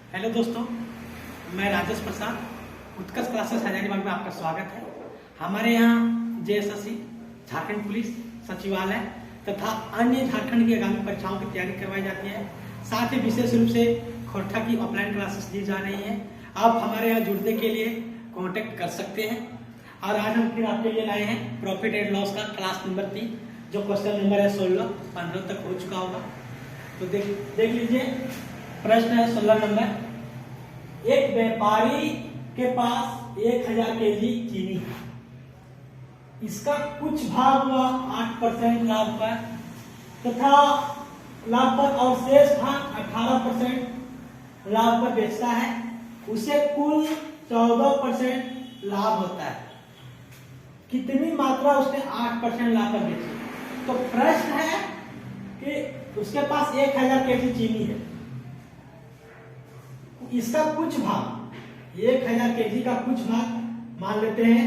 Hello दोस्तों, मैं राजेश प्रसाद उत्कर्ष classes Hazaribagh में आपका स्वागत है। हमारे यहाँ जेएसएससी, झारखंड पुलिस सचिवालय तथा अन्य झारखंड की आगामी परीक्षाओं की तैयारी करवाई जाती है। साथ ही विशेष रूप से खोरठा की ऑफलाइन क्लासेस दी जा रही हैं। आप हमारे यहाँ जुड़ने के लिए कॉन्टेक्ट कर सकते हैं। और आज हम फिर आपके लिए लाए हैं प्रॉफिट एंड लॉस का क्लास नंबर 3, जो क्वेश्चन नंबर है 16, 15 तक हो चुका होगा। तो देख लीजिए, प्रश्न है 16 नंबर। एक व्यापारी के पास 1000 केजी चीनी है। इसका कुछ भाग वह 8% लाभ पर तथा लाभ पर और शेष भाग 18% लाभ पर बेचता है। उसे कुल 14% लाभ होता है। कितनी मात्रा उसने 8% लाभ पर बेची? तो प्रश्न है कि उसके पास 1000 केजी चीनी है। इसका कुछ भाग, 1000 केजी का कुछ भाग मान लेते हैं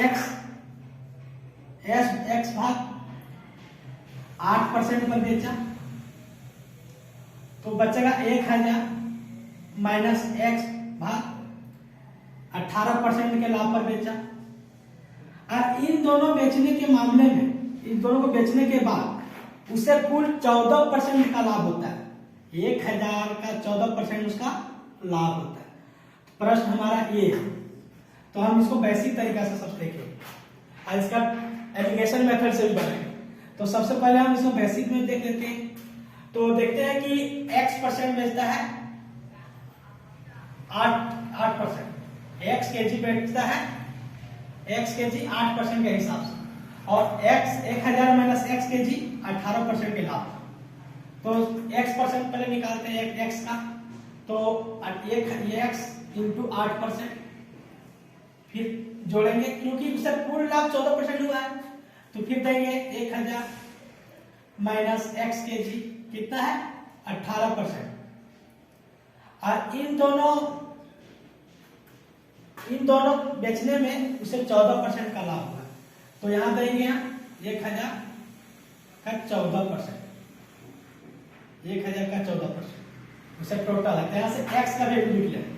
x भाग 8% पर बेचा, तो बचेगा 1000 माइनस x भाग 18% के लाभ पर बेचा। और इन दोनों बेचने के मामले में, इन दोनों को बेचने के बाद उसे कुल 14% का लाभ होता है। 1000 का 14% उसका लाभ होता है। प्रश्न हमारा ये है, तो हम इसको बेसिक तरीका से सब देखेंगे और इसका एलिगेशन मेथड से भी बनाएंगे। तो सबसे पहले हम इसको बेसिक में देख लेते हैं। तो देखते हैं कि x% बेचता है 8%, x केजी बेचता है x केजी 8% के हिसाब से, और x 1000 माइनस x केजी 18% के लाभ। तो x% पहले निकालते हैं x का, तो ये x इंटू 8%, फिर जोड़ेंगे क्योंकि उससे कुल लाभ 14% हुआ है। तो फिर देंगे 1000 माइनस x केजी कितना है 18%। और इन दोनों बेचने में उसे 14% का लाभ हुआ। तो यहां देंगे 1000 का 14%, 1000 का 14% उसे टोटल है। यहां से x का वैल्यू निकलेगा,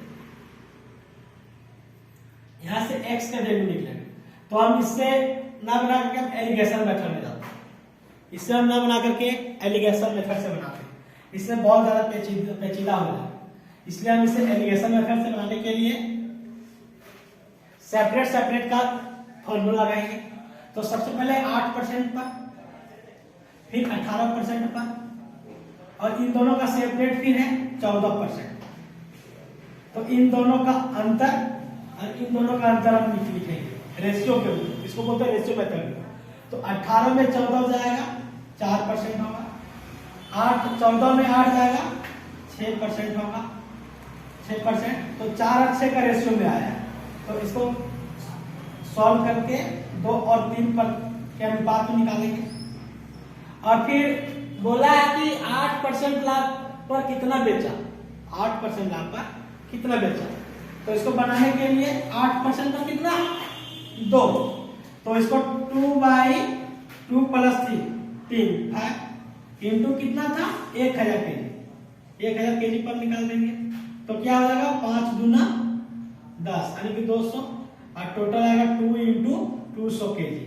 यहां से x का वैल्यू निकलेगा। तो हम इससे ना बना करके एलिगेशन मेथड में जाते हैं। इससे हम ना बना करके एलिगेशन मेथड से बनाते हैं। इसमें बहुत ज्यादा पेचीदा हो जाता है, इसलिए हम इसे एलिगेशन मेथड से बनाने के लिए सेपरेट का फॉर्मूला लगाएंगे। तो सबसे पहले 8% पर, फिर 18% पर, और इन दोनों का सेपरेट फिर है 14%। तो इन दोनों का अंतर और इन दोनों का अंतर हम लिखेंगे रेशियो के रूप, इसको बोलते हैं रेशियो मेथड। तो 18 में 14 जाएगा 4% होगा, 14 में 8 जाएगा 6% होगा, 6%। तो 4 और 6 का रेशियो में आया। तो इसको सॉल्व करके 2 और 3 पर के अनुपात में निकालेंगे। और फिर बोला है कि 8% लाभ पर कितना बेचा, 8% लाभ पर कितना बेचा। तो इसको बनाने के लिए 8% पर कितना 2, तो इसको 2/2 प्लस 3 है इंटू कितना था 1000 केजी, 1000 केजी पर निकाल देंगे। तो क्या हो जाएगा 5 दूना 10 यानी कि 200, और टोटल आएगा 2 इंटू 200 केजी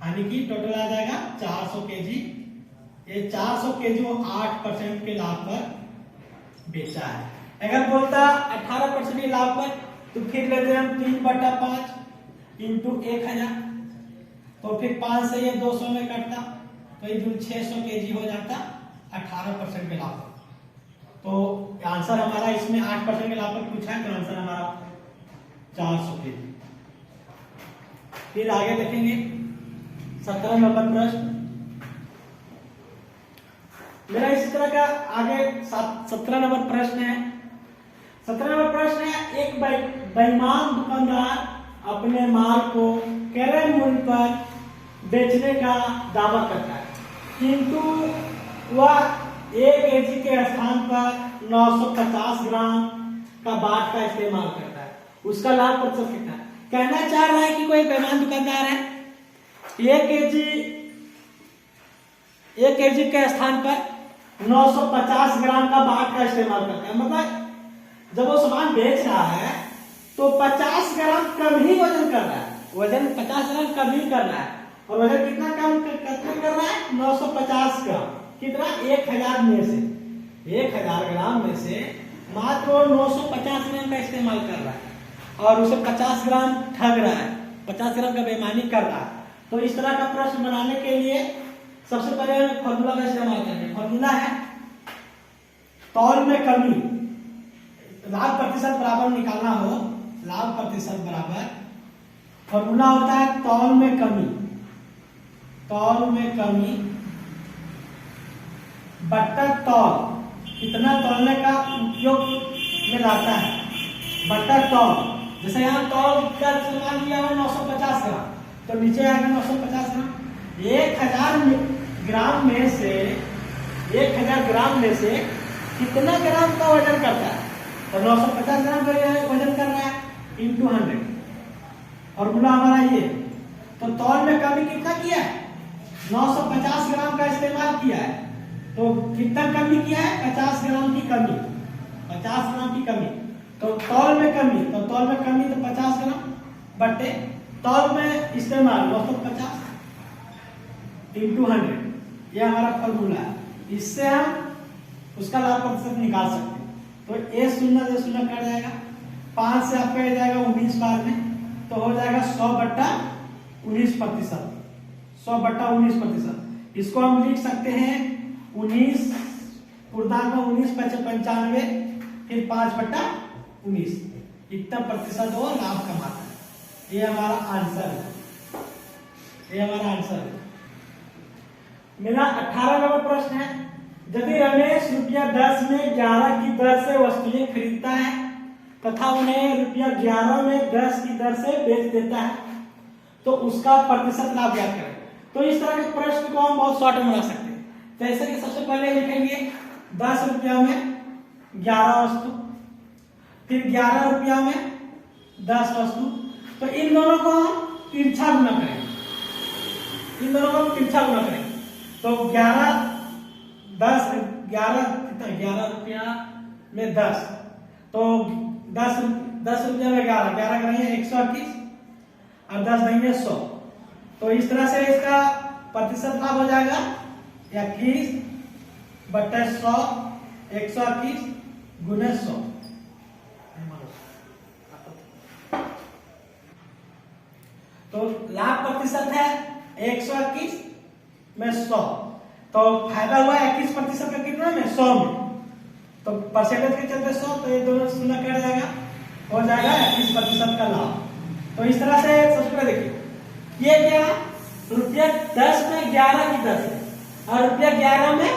यानी कि टोटल आ जाएगा 400 केजी। ये 400 केजी वो 8% के लाभ पर बेचा है। अगर बोलता 18% के लाभ पर, तो फिर लेते हैं हम 3/5 इंटू 1000। तो फिर 5 से ये 200 में कटता, तो ये 600 केजी हो जाता 18% के लाभ पर। तो आंसर हमारा इसमें 8% के लाभ पर पूछा है, तो आंसर हमारा 400 केजी। फिर आगे देखेंगे 17 नंबर प्रश्न। मेरा इस तरह का आगे 17 नंबर प्रश्न है। 17 नंबर प्रश्न है, एक बेईमान दुकानदार अपने माल को क्रय मूल्य पर बेचने का दावा करता है, किंतु वह 1 केजी के स्थान पर 950 ग्राम का बाट का इस्तेमाल करता है। उसका लाभ प्रतिशत कितना है? कहना चाह रहा है कि कोई बेईमान दुकानदार है, 1 केजी के स्थान पर 950 ग्राम का बाट का इस्तेमाल करता है। मतलब जब वो सामान बेच रहा है तो 50 ग्राम कम ही वजन कर रहा है, वजन 50 ग्राम कम ही कर रहा है। और वजन कितना कर रहा है? 950 ग्राम। कितना? 1000 में से 1000 ग्राम में से मात्र 950 ग्राम का इस्तेमाल कर रहा है और उसे 50 ग्राम ठग रहा है, 50 ग्राम का बेईमानी कर रहा है। तो इस तरह का प्रश्न बनाने के लिए सबसे पहले फॉर्मूला का इस्तेमाल करेंगे। फॉर्मूला है तौल में कमी, लाभ प्रतिशत बराबर निकालना हो, लाभ प्रतिशत बराबर फॉर्मूला होता है तौल में कमी, तौल में कमी बट्टा तौल, कितना तौलने का उपयोग में लाता है, बट्टा तौल। जैसे यहाँ तौल का इस्तेमाल किया हुआ 950 ग्राम, तो नीचे आएगा 950 ग्राम। 1000 ग्राम में से 1000 ग्राम में से कितना ग्राम का वजन करता है? तो 950 ग्राम का वजन कर रहा है इंटू 100। फॉर्मूला हमारा ये। तो तौल में कमी कितना किया है? 950 ग्राम का इस्तेमाल किया है। तो कितना कमी किया है? 50 ग्राम की कमी, 50 ग्राम की कमी। तो तौल में कमी, तो तौल में कमी तो 50 ग्राम बटे तौल में इस्तेमाल 950 इंटू 100। ये हमारा फॉर्मूला है। इससे हम उसका लाभ प्रतिशत निकाल सकते हैं। तो ए 0 से 0 कट जाएगा, 5 से आपका आ जाएगा 19 बार में, तो हो जाएगा 100/19%, 100/19%। इसको हम लिख सकते हैं 19 पूर्णांक 19 × 95 फिर 5/19, इतना प्रतिशत वो लाभ कमाता है। ये हमारा आंसर है, ये हमारा आंसर है। मेरा 18 नंबर प्रश्न है, यदि रमेश ₹10 में 11 की दर से वस्तुएं खरीदता है तथा उन्हें ₹11 में 10 की दर से बेच देता है तो उसका प्रतिशत लाभ ज्ञात करें। तो इस तरह के प्रश्न को हम बहुत शॉर्ट में बना सकते हैं। जैसे कि सबसे पहले लिखेंगे 10 रुपया में 11 वस्तु, फिर 11 रुपया में 10 वस्तु। तो इन दोनों को हम तिरछा गुना करेंगे, इन दोनों को हम तिरछा गुना करेंगे। तो 11 रुपया में 10, तो 10 रुपया में 11 करेंगे 121 और 10 देंगे 100। तो इस तरह से इसका प्रतिशत लाभ हो जाएगा 21/100, 121 × 100। तो लाभ प्रतिशत है 121 में 100, तो फायदा हुआ 21% का कितना में? 100 में। तो परसेंटेज के चलते 100, तो ये दोनों 0 कट जाएगा, हो जाएगा 21% का लाभ। तो इस तरह से सबसे पहले देखिए ये क्या है, ₹10 में 11 की दर से और ₹11 में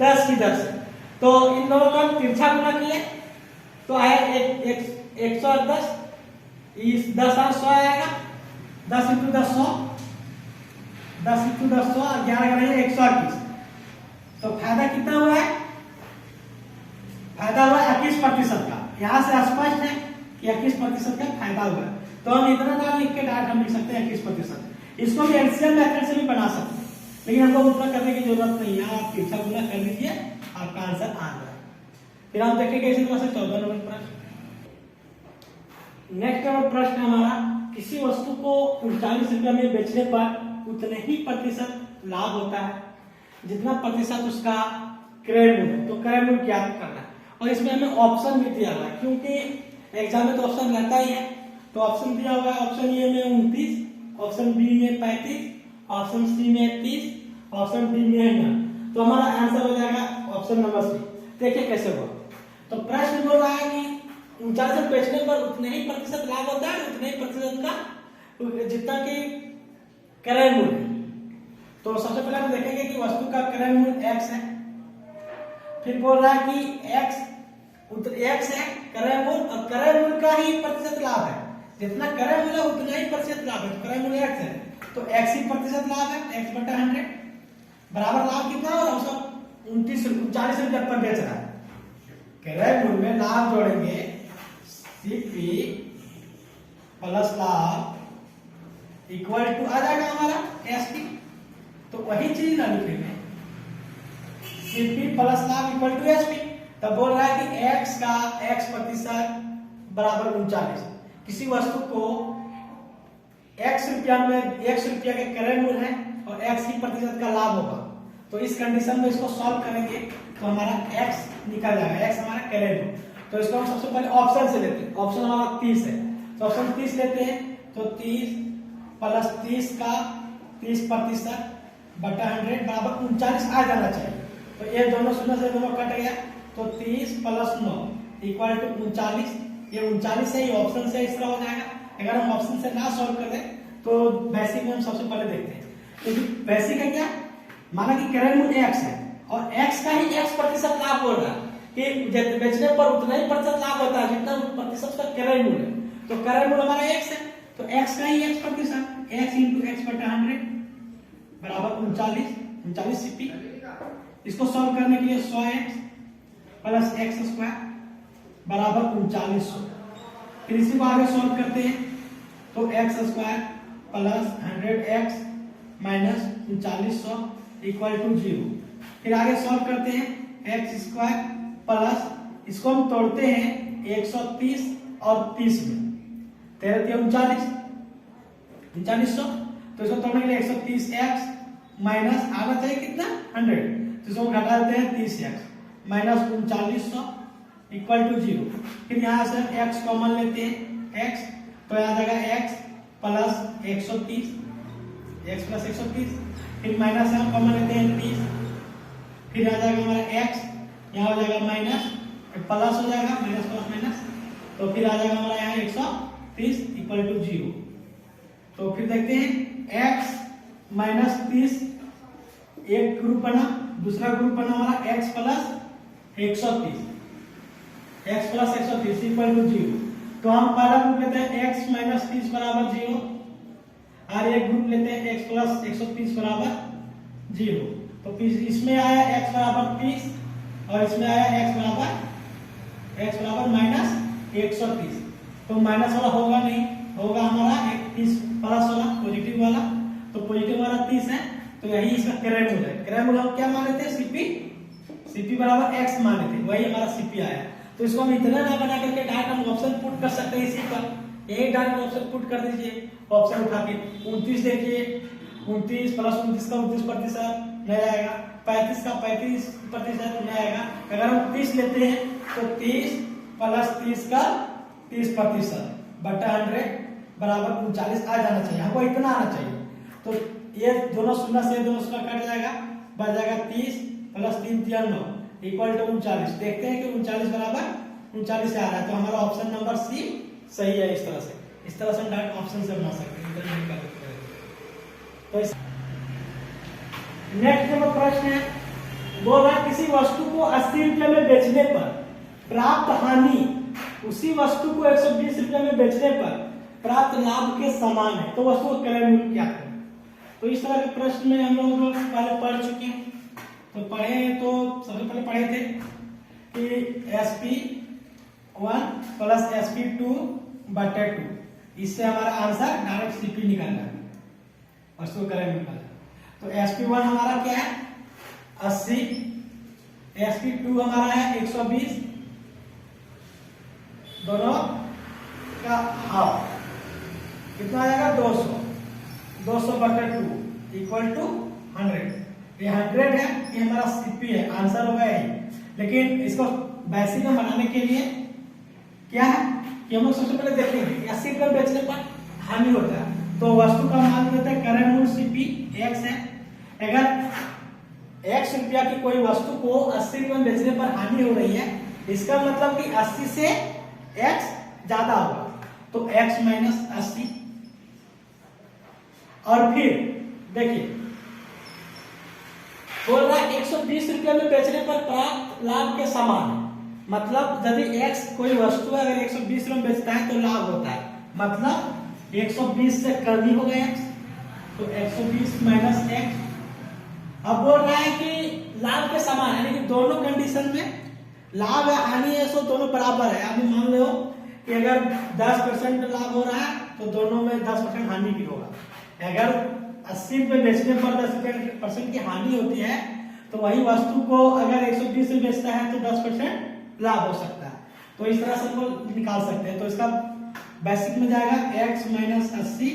10 की दर से। तो इन दोनों का हम तिरछा गुना किए तो आया 110, इस 10 और 100 आएगा, 10 × 10 100, 10 × 10 100 और 11 करेंगे 121। तो फायदा कितना हुआ है? फायदा हुआ 21% का। यहां से स्पष्ट है कि 21% का फायदा हुआ है। तो हम इतना नाम लिख के डायरेक्ट हम लिख सकते हैं 21%। इसको भी एलसीएम मेथड से भी बना सकते हैं, लेकिन हमको उतना करने की जरूरत नहीं है। आप तिरछा गुना कर लीजिए, आपका आंसर आ जाएगा। फिर हम देखेंगे इसी तरह से 14 नंबर प्रश्न। नेक्स्ट नंबर प्रश्न हमारा, किसी वस्तु को 39 रुपया में बेचने पर उतने ही प्रतिशत लाभ होता है जितना प्रतिशत उसका क्रय मूल्य। तो क्रय मूल्य ज्ञात करना है और इसमें हमें ऑप्शन भी दिया हुआ है, क्योंकि एग्जाम में तो ऑप्शन रहता ही है। तो ऑप्शन दिया हुआ है, ऑप्शन ए में 29, ऑप्शन बी में 35, ऑप्शन सी में 30, ऑप्शन डी में 9। तो हमारा आंसर हो जाएगा ऑप्शन नंबर सी। देखिए कैसे हुआ। तो प्रश्न बोल रहा है कि 39 बेचने पर उतने ही प्रतिशत लाभ होता है, उतने ही प्रतिशत का जितना कि क्रय मूल्य। तो सबसे पहले हम देखेंगे कि वस्तु का क्रय मूल्य x है, फिर बोल रहा है कि x है क्रय मूल्य, और क्रय मूल्य का ही प्रतिशत लाभ है। जितना क्रय मूल्य उतना ही प्रतिशत लाभ है। तो क्रय मूल्य x है, तो x ही प्रतिशत लाभ है, x/100 बराबर लाभ कितना होगा? उसका 39 रुपया पर बेच रहा है। क्रय मूल्य में लाभ जोड़ेंगे CP प्लस लाभ इक्वल टू आ जाएगा हमारा ST। तो वही चीज ना लिखेंगे सीपी प्लस लाभ इक्वल टू एसपी। तब बोल रहा है कि x का x प्रतिशत बराबर 39। किसी वस्तु को x रुपया में x रुपया के क्रय मूल्य है और x ही प्रतिशत का लाभ होगा, तो इस कंडीशन में इसको सॉल्व करेंगे तो हमारा x निकल जाएगा, x हमारा क्रय मूल्य। तो इसको हम सबसे पहले ऑप्शन से लेते हैं। ऑप्शन हमारा 30 है, तो ऑप्शन 30 लेते हैं। तो 30 प्लस 30 का 30% बटा 100 बराबर 39 आ जाना चाहिए। तो ये दोनों शून्य से दोनों कट गया, तो 30 प्लस 9 इक्वल टू 39। ये 39 है, ये ऑप्शन से इस तरह हो जाएगा। अगर हम ऑप्शन से ना सॉल्व करें तो बेसिक में हम सबसे पहले देखते हैं। क्योंकि बेसिक है क्या, माना कि क्रय मूल्य x है और x का ही x प्रतिशत लाभ बोल रहा है कि बेचने पर उतना ही प्रतिशत लाभ होता है जितना प्रतिशत का क्रय मूल्य है। तो क्रय मूल्य हमारा x है, तो x का ही x प्रतिशत x इंटू x बटा 100 बराबर 39 सीपी। इसको सॉल्व करने के लिए 100x प्लस x स्क्वायर बराबर 3900। फिर इसी को आगे सॉल्व करते हैं, तो x square plus 100x minus 3900 equal to 0। फिर आगे सॉल्व करते हैं x स्क्वायर प्लस, इसको हम तोड़ते हैं 130 और 30 में, 13 3900। तो इसको तोड़ने के लिए 130x माइनस आना चाहिए कितना 100, तो इसको घटा देते हैं 30x माइनस 3900 इक्वल टू 0। फिर यहाँ से x कॉमन लेते हैं x, तो यहाँ जाएगा x प्लस 130 x प्लस 130, फिर माइनस हम कॉमन लेते हैं 30, फिर आ जाएगा हमारा x, यहाँ हो जाएगा माइनस प्लस हो जाएगा माइनस प्लस माइनस, तो फिर आ जाएगा हमारा यहाँ 130 इक्वल टू 0। तो फिर देखते हैं x माइनस 30 एक ग्रुप बना, दूसरा ग्रुप बना हमारा x प्लस 130 इक्वल टू 0। तो हम पहला ग्रुप लेते हैं x माइनस 30 बराबर 0 और एक ग्रुप लेते हैं x प्लस 130 बराबर 0। तो इसमें आया x बराबर 30 और इसमें आया x बराबर माइनस 130। तो माइनस वाला होगा नहीं, होगा हमारा 30 प्लस वाला पॉजिटिव वाला, तो पॉजिटिव वाला 30 है, तो यही इसका क्रय मूल्य है। क्रय मूल्य हम क्या माने थे, सीपी बराबर x माने थे, वही हमारा सीपी आया। तो इसको हम इतना ना बना करके डायरेक्ट हम ऑप्शन पुट कर सकते हैं इसी पर, यही डायरेक्ट ऑप्शन पुट कर दीजिए। ऑप्शन उठा के 29 देखिए, 29 प्लस 29 का 29% नहीं आएगा, 35 का 35% नहीं आएगा। अगर हम 30 लेते हैं तो 30 प्लस 30 का 30% बटा 100 बराबर 39 आ जाना चाहिए, हमको इतना आना चाहिए। तो ये दोनों शून्य से दोनों शून्य कट जाएगा, बच जाएगा 30 प्लस 3 9 इक्वल टू 39। देखते हैं कि 39 बराबर 39 से आ रहा है, तो हमारा ऑप्शन नंबर सी सही है। इस तरह से हम डायरेक्ट ऑप्शन से बना सकते हैं। तो नेक्स्ट जो प्रश्न है वो है, किसी वस्तु को 80 रुपये में बेचने पर प्राप्त हानि उसी वस्तु को 120 रुपये में बेचने पर प्राप्त लाभ के समान है, तो वस्तु का क्रय मूल्य क्या है। तो इस तरह के प्रश्न में हम लोग पहले पढ़ चुके हैं। तो सबसे पहले पढ़े थे कि SP1 प्लस SP2 बटे 2, इससे हमारा आंसर डायरेक्ट सीपी निकालना है, वस्तु का क्रय मूल्य निकालना। तो SP1 हमारा क्या है 80, SP2 हमारा है 120, दोनों का हाफ कितना आ जाएगा 200 बटे 2 इक्वल टू 100। ये 100 है, ये हमारा सीपी है, आंसर होगा यही। लेकिन इसको बेसिक में बनाने के लिए क्या है कि हम लोग सबसे पहले देखेंगे 80 रुपये बेचने पर हानि होता है, तो वस्तु का मान देते हैं क्रय मूल्य सीपी x है। अगर x रुपया की कोई वस्तु को 80 रुपये में बेचने पर हानि हो रही है, इसका मतलब कि 80 से x ज्यादा होगा, तो x माइनस 80। और फिर देखिए बोल रहा है 120 रुपये में बेचने पर प्राप्त लाभ के समान, मतलब यदि x कोई वस्तु है अगर 120 रुपये में बेचता है तो लाभ होता है, मतलब 120 से कम ही होगा x, तो 120 माइनस x। अब बोल रहा है कि लाभ के समान, यानी कि दोनों कंडीशन में लाभ या हानि है सो दोनोों बराबर है। अभी मान लो कि अगर 10% लाभ हो रहा है तो दोनों में 10% हानि भी होगा। अगर 80 रुपये बेचने पर 10% की हानि होती है तो वही वस्तु को अगर 120 में बेचता है तो 10% लाभ हो सकता है। तो इस तरह से हम निकाल सकते हैं। तो इसका बेसिक में जाएगा x माइनस 80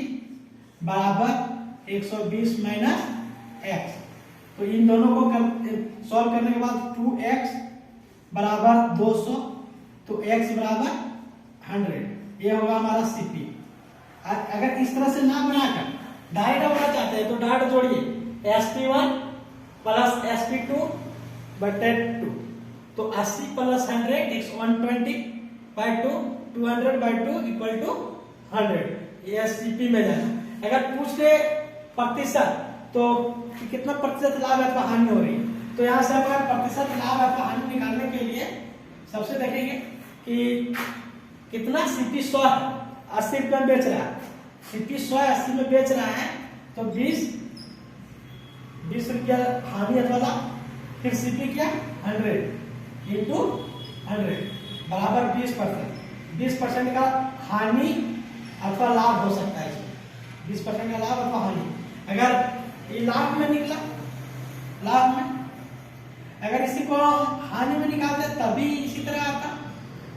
बराबर 120 माइनस x। तो इन दोनों को सॉल्व करने के बाद 2x बराबर 200, तो x बराबर 100, ये होगा हमारा CP। अगर इस तरह से ना बनाकर डायरेक्ट होना चाहते हैं तो डायरेक्ट जोड़िए SP1 प्लस SP2 बटे 2, तो 80 plus 100 120 by 2, 200 by 2 equal to 100, ये CP में जाएगा। अगर पूछ ले प्रतिशत तो कितना प्रतिशत लाभ अथवा हानि हो रही है, तो यहाँ से अगर प्रतिशत लाभ अथवा हानि निकालने के लिए सबसे देखेंगे कि कितना CP 100 80 रुपये में बेच रहा है, CP 100 80 में बेच रहा है, तो 20 रुपया हानि अथवा लाभ, फिर CP क्या 100 इंटू 100 बराबर 20% का हानि अथवा लाभ हो सकता है इसमें, 20% का लाभ अथवा हानि। अगर ये लाभ में निकला, लाभ में अगर इसी को हानि में निकालते तभी इसी तरह आता,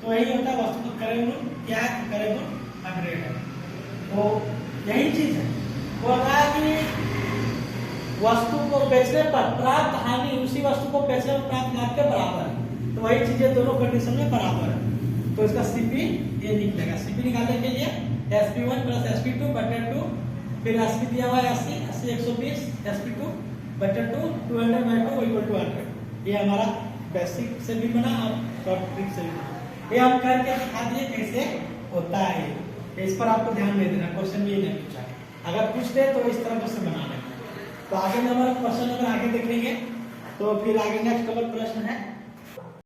तो यही होता है वस्तु का क्रय मूल्य क्या है, क्रय मूल्य 100 है। तो यही चीज है, बोल रहा है कि वस्तु को बेचने पर प्राप्त हानि उसी वस्तु को बेचने पर प्राप्त लाभ के बराबर है। तो वही चीजें दोनों कंडीशन में बराबर है। तो इसका CP ये निकलेगा। CP निकालने के लिए SP1 प्लस SP2 बटे 2, फिर SP दिया हुआ है 80 120 SP2 बटे 2, 200 बाई 2 इक्वल टू 100। ये हमारा बेसिक से भी बना और शॉर्ट ट्रिक से भी बना। ये हम करके दिखा दिए कैसे होता है। इस पर आपको ध्यान नहीं देना, क्वेश्चन भी नहीं पूछा, अगर पूछते तो इस तरह से बना लेंगे। तो आगे में हमारा क्वेश्चन अगर आगे देखेंगे तो फिर आगे नेक्स्ट नंबर प्रश्न है